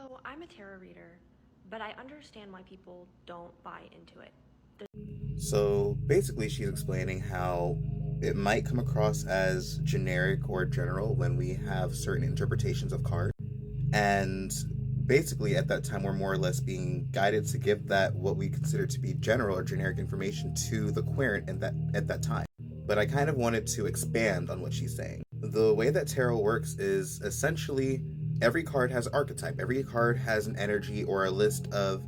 So I'm a tarot reader, but I understand why people don't buy into it. So basically, she's explaining how it might come across as generic or general when we have certain interpretations of cards. And basically, at that time, we're more or less being guided to give that what we consider to be general or generic information to the querent at that time. But I kind of wanted to expand on what she's saying. The way that tarot works is essentially every card has an archetype. Every card has an energy or a list of,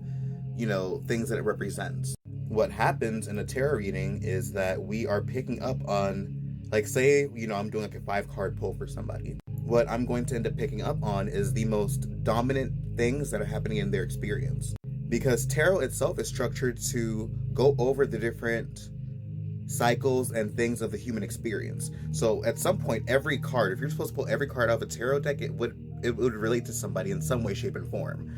things that it represents. What happens in a tarot reading is that we are picking up on, like, say, I'm doing like a 5 card pull for somebody. What I'm going to end up picking up on is the most dominant things that are happening in their experience. Because tarot itself is structured to go over the different cycles and things of the human experience. So at some point, every card, if you're supposed to pull every card out of a tarot deck, it would relate to somebody in some way, shape, and form.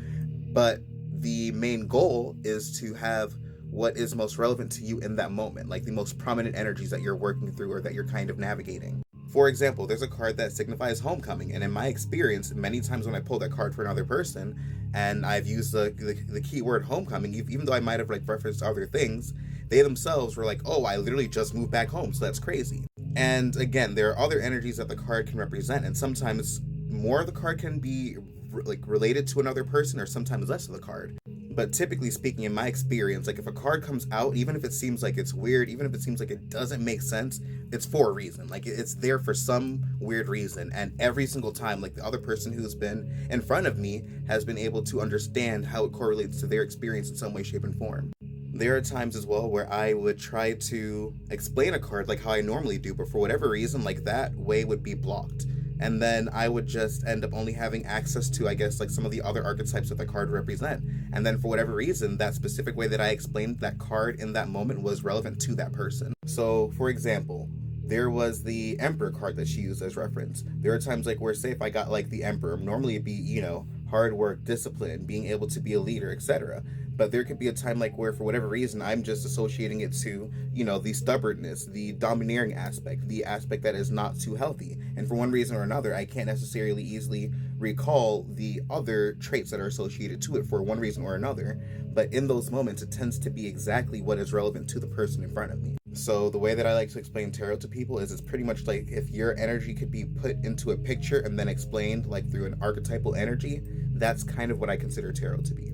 But the main goal is to have what is most relevant to you in that moment, like the most prominent energies that you're working through or that you're kind of navigating. For example, there's a card that signifies homecoming, and in my experience, many times when I pull that card for another person, and I've used the keyword homecoming, even though I might have like referenced other things, they themselves were like, "Oh, I literally just moved back home, so that's crazy." And again, there are other energies that the card can represent, and sometimes more of the card can be like related to another person, or sometimes less of the card. But typically speaking, in my experience, like if a card comes out, even if it seems like it's weird, even if it seems like it doesn't make sense, it's for a reason. Like it's there for some weird reason. And every single time, like the other person who's been in front of me has been able to understand how it correlates to their experience in some way, shape, and form. There are times as well where I would try to explain a card like how I normally do, but for whatever reason, like that way would be blocked. And then I would just end up only having access to, I guess, like some of the other archetypes that the card represent. And then for whatever reason, that specific way that I explained that card in that moment was relevant to that person. So, for example, there was the Emperor card that she used as reference. There are times like where, say, if I got like the Emperor, normally it'd be, hard work, discipline, being able to be a leader, etc. But there could be a time like where, for whatever reason, I'm just associating it to, the stubbornness, the domineering aspect, the aspect that is not too healthy. And for one reason or another, I can't necessarily easily recall the other traits that are associated to it for one reason or another. But in those moments, it tends to be exactly what is relevant to the person in front of me. So the way that I like to explain tarot to people is it's pretty much like if your energy could be put into a picture and then explained like through an archetypal energy, that's kind of what I consider tarot to be.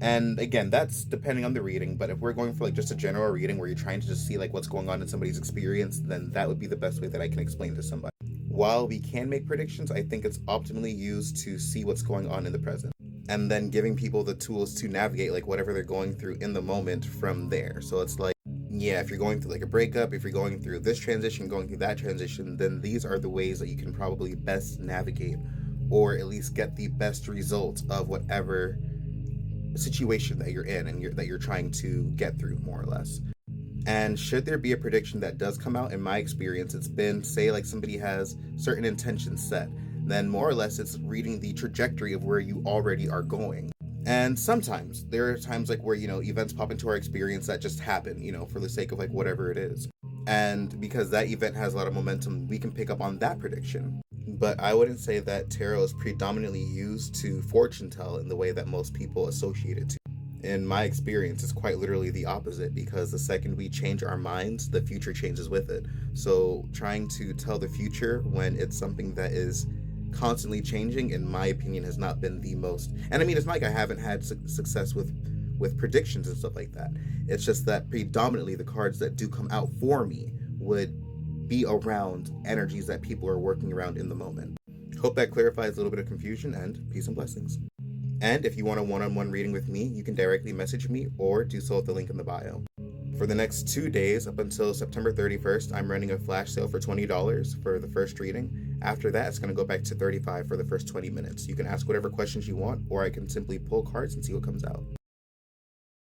And again, that's depending on the reading, but if we're going for like just a general reading where you're trying to just see like what's going on in somebody's experience, then that would be the best way that I can explain to somebody. While we can make predictions, I think it's optimally used to see what's going on in the present and then giving people the tools to navigate like whatever they're going through in the moment from there. So it's like, yeah, if you're going through like a breakup, if you're going through this transition, going through that transition, then these are the ways that you can probably best navigate or at least get the best results of whatever situation that you're in and that you're trying to get through, more or less. And should there be a prediction that does come out, in my experience, it's been, say, like somebody has certain intentions set, then more or less it's reading the trajectory of where you already are going. And sometimes there are times like where, events pop into our experience that just happen, for the sake of like whatever it is. And because that event has a lot of momentum, we can pick up on that prediction. But I wouldn't say that tarot is predominantly used to fortune tell in the way that most people associate it to. In my experience, it's quite literally the opposite, because the second we change our minds, the future changes with it. So trying to tell the future when it's something that is constantly changing, in my opinion, has not been the most. And I mean, it's not like I haven't had success with predictions and stuff like that. It's just that predominantly the cards that do come out for me would be around energies that people are working around in the moment. Hope that clarifies a little bit of confusion, and peace and blessings. And if you want a one-on-one reading with me, you can directly message me or do so at the link in the bio. For the next 2 days, up until September 31st, I'm running a flash sale for $20 for the first reading. After that, it's going to go back to $35 for the first 20 minutes. You can ask whatever questions you want, or I can simply pull cards and see what comes out.